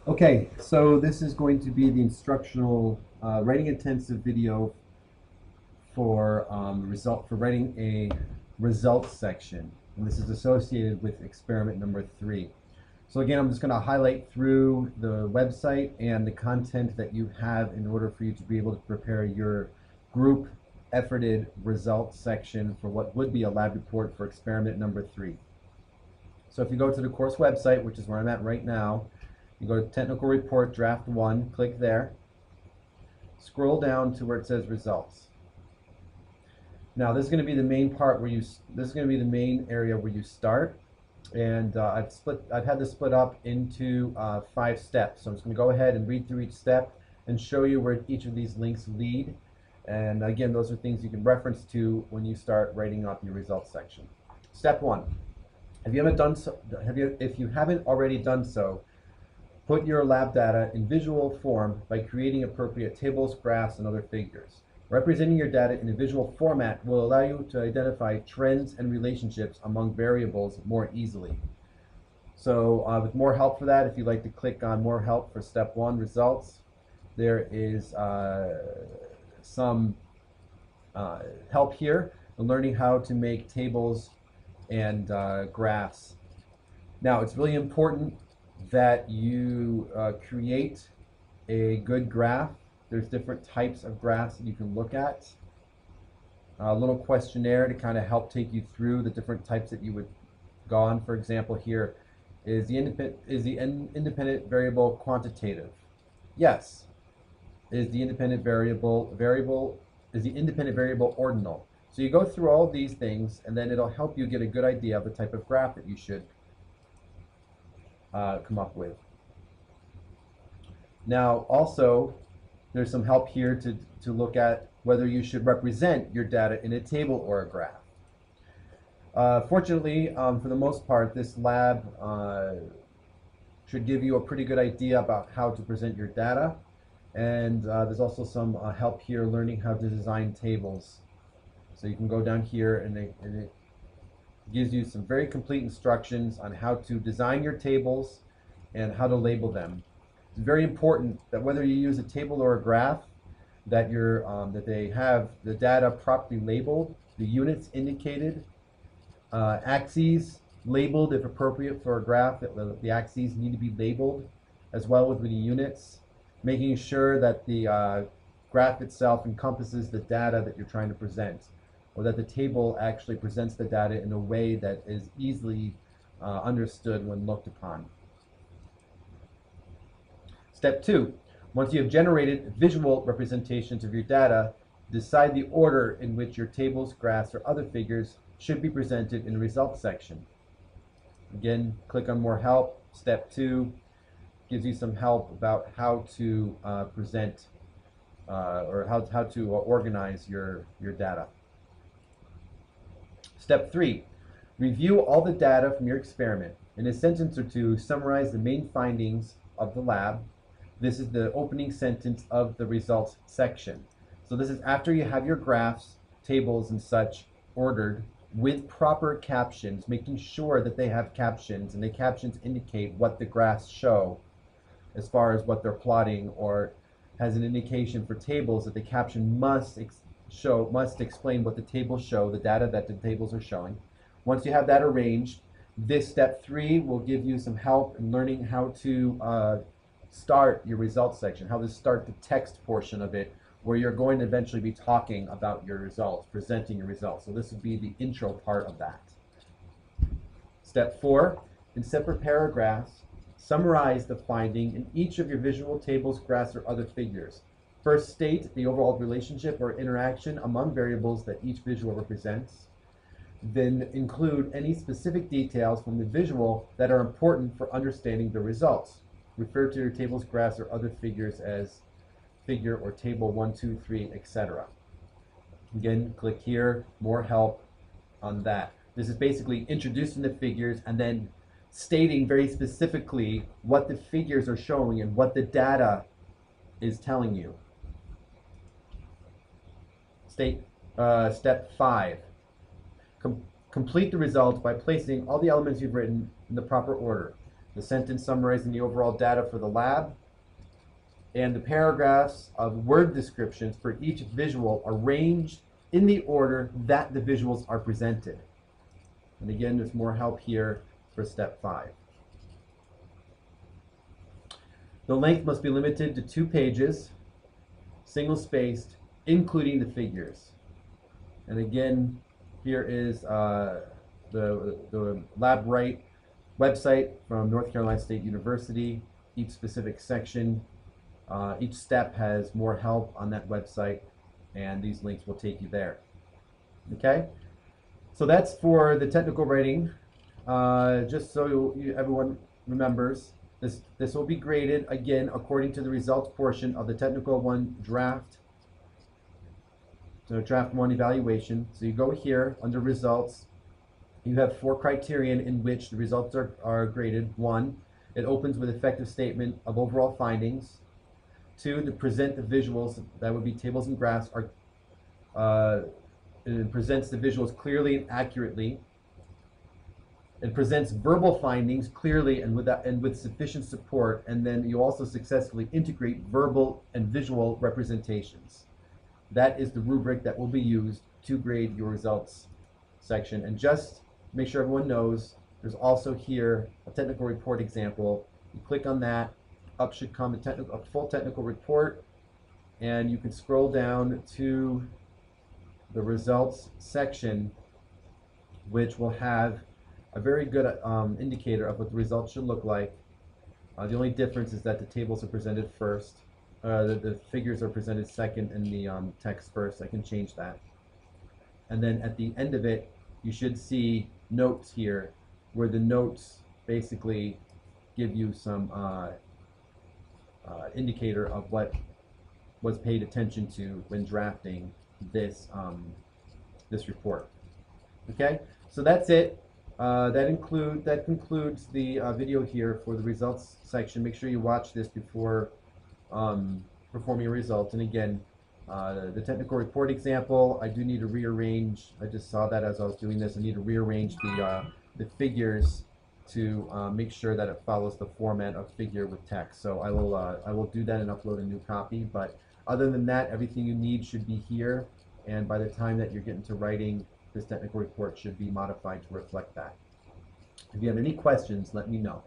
Okay, so this is going to be the instructional writing intensive video for writing a results section, and this is associated with experiment number 3. So again, I'm just going to highlight through the website and the content that you have in order for you to be able to prepare your group efforted results section for what would be a lab report for experiment number 3. So if you go to the course website, which is where I'm at right now, you go to Technical Report Draft 1, click there, scroll down to where it says Results. Now this is going to be the main part where this is going to be the main area where you start, and I've had this split up into 5 steps. So I'm just going to go ahead and read through each step and show you where each of these links lead. And again, those are things you can reference to when you start writing up your results section. Step 1. If you haven't already done so, put your lab data in visual form by creating appropriate tables, graphs, and other figures. Representing your data in a visual format will allow you to identify trends and relationships among variables more easily. So with more help for that, if you'd like to click on more help for step 1, results, there is some help here in learning how to make tables and graphs. Now, it's really important that you create a good graph. There's different types of graphs that you can look at. A little questionnaire to kind of help take you through the different types that you would go on. For example, here is the independent variable quantitative? Yes. Is the independent variable ordinal? So you go through all of these things, and then it'll help you get a good idea of the type of graph that you should come up with. Now, also, there's some help here to look at whether you should represent your data in a table or a graph. Fortunately, for the most part, this lab should give you a pretty good idea about how to present your data. And there's also some help here learning how to design tables. So you can go down here and it gives you some very complete instructions on how to design your tables and how to label them. It's very important that whether you use a table or a graph, that they have the data properly labeled, the units indicated, axes labeled if appropriate for a graph. The axes need to be labeled as well with the units, making sure that the graph itself encompasses the data that you're trying to present, or that the table actually presents the data in a way that is easily understood when looked upon. Step 2. Once you have generated visual representations of your data, decide the order in which your tables, graphs, or other figures should be presented in the results section. Again, click on more help. Step 2 gives you some help about how to present or how to organize your data. Step 3, review all the data from your experiment. In a sentence or two, summarize the main findings of the lab. This is the opening sentence of the results section. So this is after you have your graphs, tables, and such ordered with proper captions, making sure that they have captions, and the captions indicate what the graphs show as far as what they're plotting, or has an indication for tables that the caption must explain what the tables show, the data that the tables are showing. Once you have that arranged, this step 3 will give you some help in learning how to start your results section, how to start the text portion of it, where you're going to eventually be talking about your results, presenting your results. So this would be the intro part of that. Step 4, in separate paragraphs, summarize the finding in each of your visual tables, graphs, or other figures. First, state the overall relationship or interaction among variables that each visual represents. Then include any specific details from the visual that are important for understanding the results. Refer to your tables, graphs, or other figures as figure or table 1, 2, 3, etc. Again, click here, more help on that. This is basically introducing the figures and then stating very specifically what the figures are showing and what the data is telling you. Step 5. Complete the results by placing all the elements you've written in the proper order. the sentence summarizing the overall data for the lab, and the paragraphs of word descriptions for each visual arranged in the order that the visuals are presented. And again, there's more help here for step 5. The length must be limited to 2 pages, single-spaced, including the figures. And again, here is the LabWrite website from North Carolina State University. Each specific section, each step has more help on that website, and these links will take you there. Okay? So that's for the technical writing. Just so everyone remembers, this will be graded again according to the results portion of the technical 1 draft. So draft 1 evaluation. So you go here under results. You have 4 criterion in which the results are graded. 1, it opens with effective statement of overall findings. 2, to present the visuals, that would be tables and graphs, it presents the visuals clearly and accurately. It presents verbal findings clearly and with sufficient support, and then you also successfully integrate verbal and visual representations. That is the rubric that will be used to grade your results section. And just make sure everyone knows, there's also here a technical report example. You click on that, up should come a full technical report, and you can scroll down to the results section, which will have a very good indicator of what the results should look like. The only difference is that the tables are presented first, the figures are presented second, and the text first. I can change that. And then at the end of it, you should see notes here, where the notes basically give you some indicator of what was paid attention to when drafting this this report. Okay, so that's it. That concludes the video here for the results section. Make sure you watch this before performing your results. And again, the technical report example, I do need to rearrange. I just saw that as I was doing this. I need to rearrange the figures to make sure that it follows the format of figure with text. So I will do that and upload a new copy. But other than that, everything you need should be here. And by the time that you're getting to writing, this technical report should be modified to reflect that. If you have any questions, let me know.